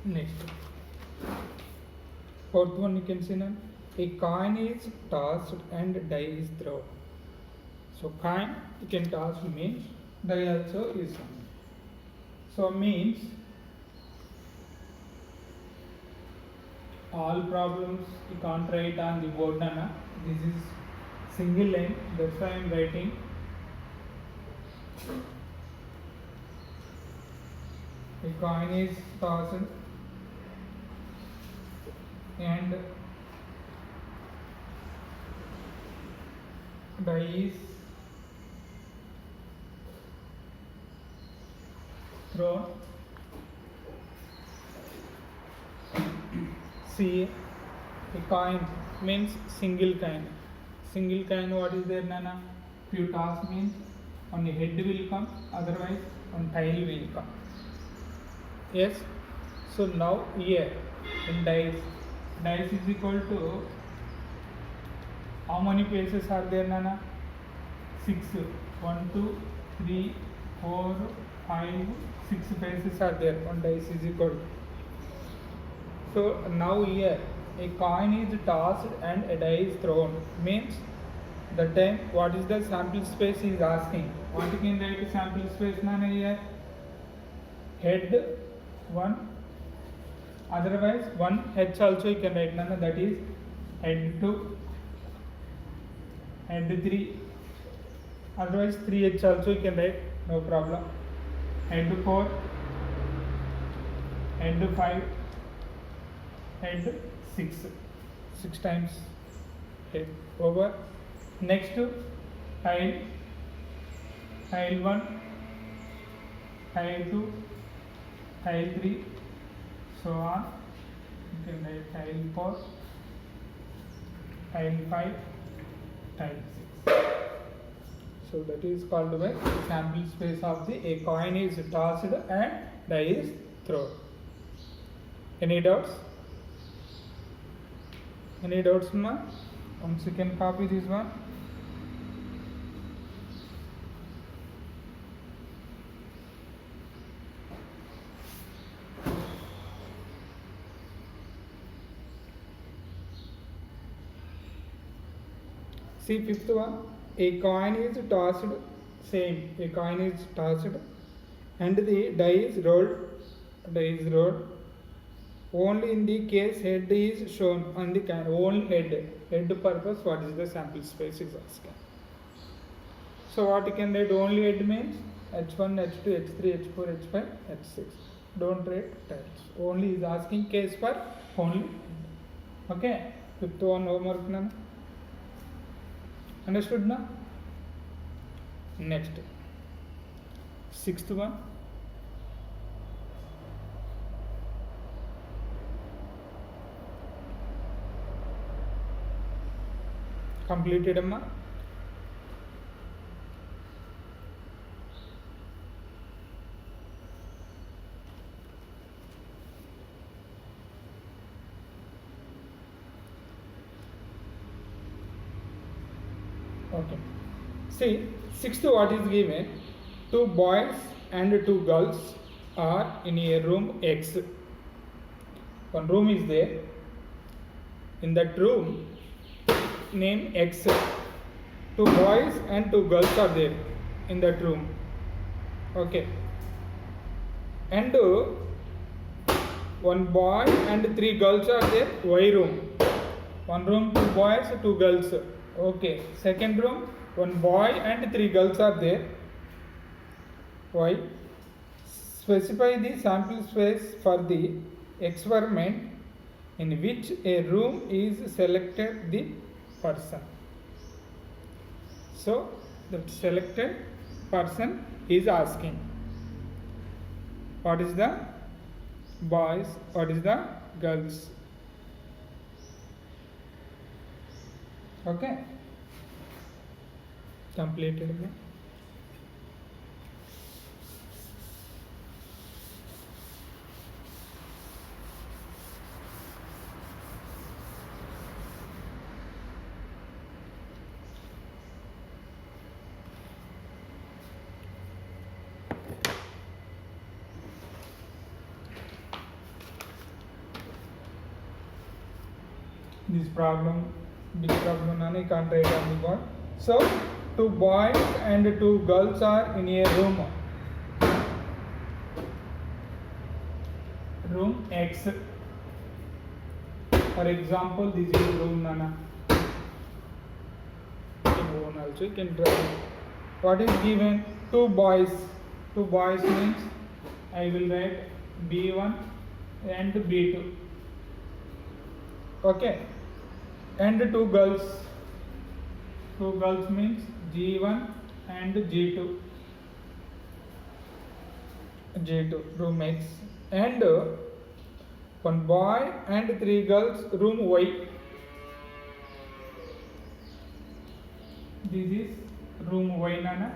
Next, fourth one you can see now. A coin is tossed and die is thrown. So coin you can toss means die also is thrown. So means all problems you can't write on the board nana. This is single line, that's why I am writing. A coin is tossed and die is thrown. See, a coin means single coin. Single coin, what is there, Nana? If you toss means only head will come, otherwise on tail will come. Yes. So now here in dice is equal to how many places are there, Nana? 6. 1, 2, 3, 4, 5, 6 places are there. One dice is equal to. So now here a coin is tossed and a die is thrown. Means the time what is the sample space he is asking. What you can write sample space, Nana, here? Head 1. Otherwise 1 H also you can write, Nana, that is head 2, head 3. Otherwise 3H also you can write, no problem. Head 4, head 5, head 6. 6 times head over. Next tile 1, tile 2, tile 3, so on. You can write tile 4, tile 5, tile 6. So that is called by sample space of the a coin is tossed and die is thrown. Any doubts? Any doubts, ma? Once you can copy this one. See, fifth one. A coin is tossed, same. A coin is tossed and the die is rolled. Die is rolled. Only in the case head is shown on the coin. Only head. Head purpose, what is the sample space is asking. So what you can write, only head means H1, H2, H3, H4, H5, H6. Don't write tails. Only is asking case for only head. Okay. Fifth one homework now. Understood now? Next. Sixth one. Completed, amma. Okay. See, sixth what is given? 2 boys and 2 girls are in a room X. One room is there. In that room, name X. 2 boys and 2 girls are there in that room. Okay. And 1 boy and 3 girls are there, Y room. One room, 2 boys, 2 girls. Okay. Second room, 1 boy and 3 girls are there, Y. Specify the sample space for the experiment in which a room is selected the person. So the selected person is asking what is the boys, what is the girls. Okay. Completed. this problem, big problem, and you can't write on the board. So 2 boys and 2 girls are in a room. Room X. For example, this is room Nana. Also you can draw. What is given? 2 boys. 2 boys means I will write B1 and B2. Okay. And 2 girls. 2 girls means G1 and G2. G2 room X. And 1 boy and 3 girls room Y. This is room Y Nana.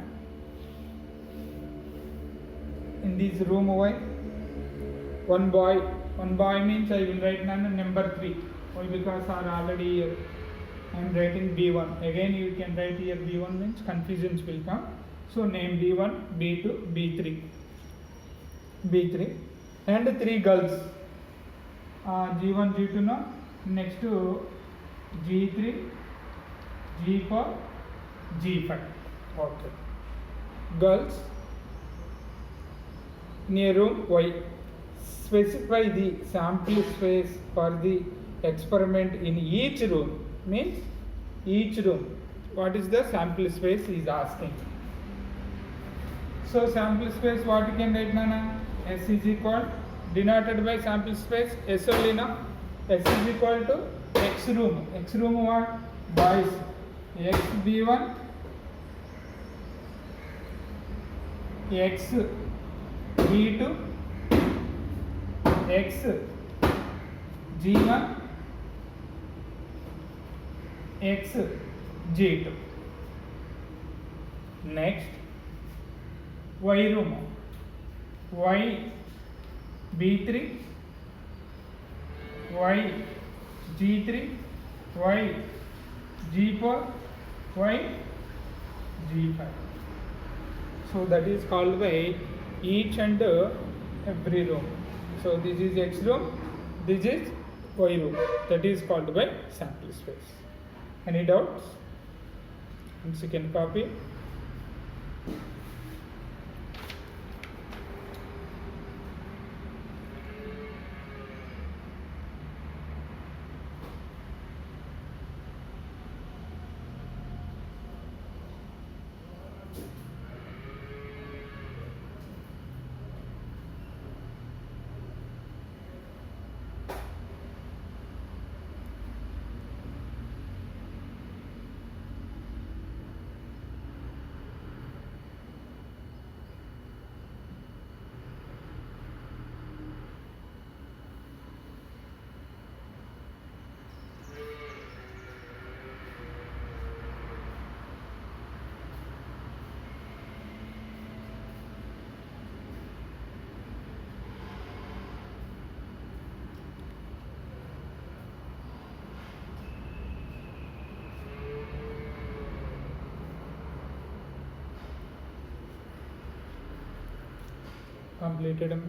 In this room Y, 1 boy means I will write Nana number 3. Why? Because are already here. I am writing B1. Again you can write here B1 means confusions will come. So name B1, B2, B3. B3 and 3 girls. G1, G2 no. Next to G3, G4, G5. Okay. Girls near room Y. Specify the sample space for the experiment in each room. Means each room. What is the sample space he is asking. So sample space what you can write Nana? S is equal denoted by sample space S only now. S is equal to X room. X room what? Boys. X B1, X B2, X G1, X G2. Next, Y room. Y B3, Y G3, Y G4, Y G5. So that is called by each and every room. So this is X room, this is Y room. That is called by sample space. Any doubts? And second copy. Completed.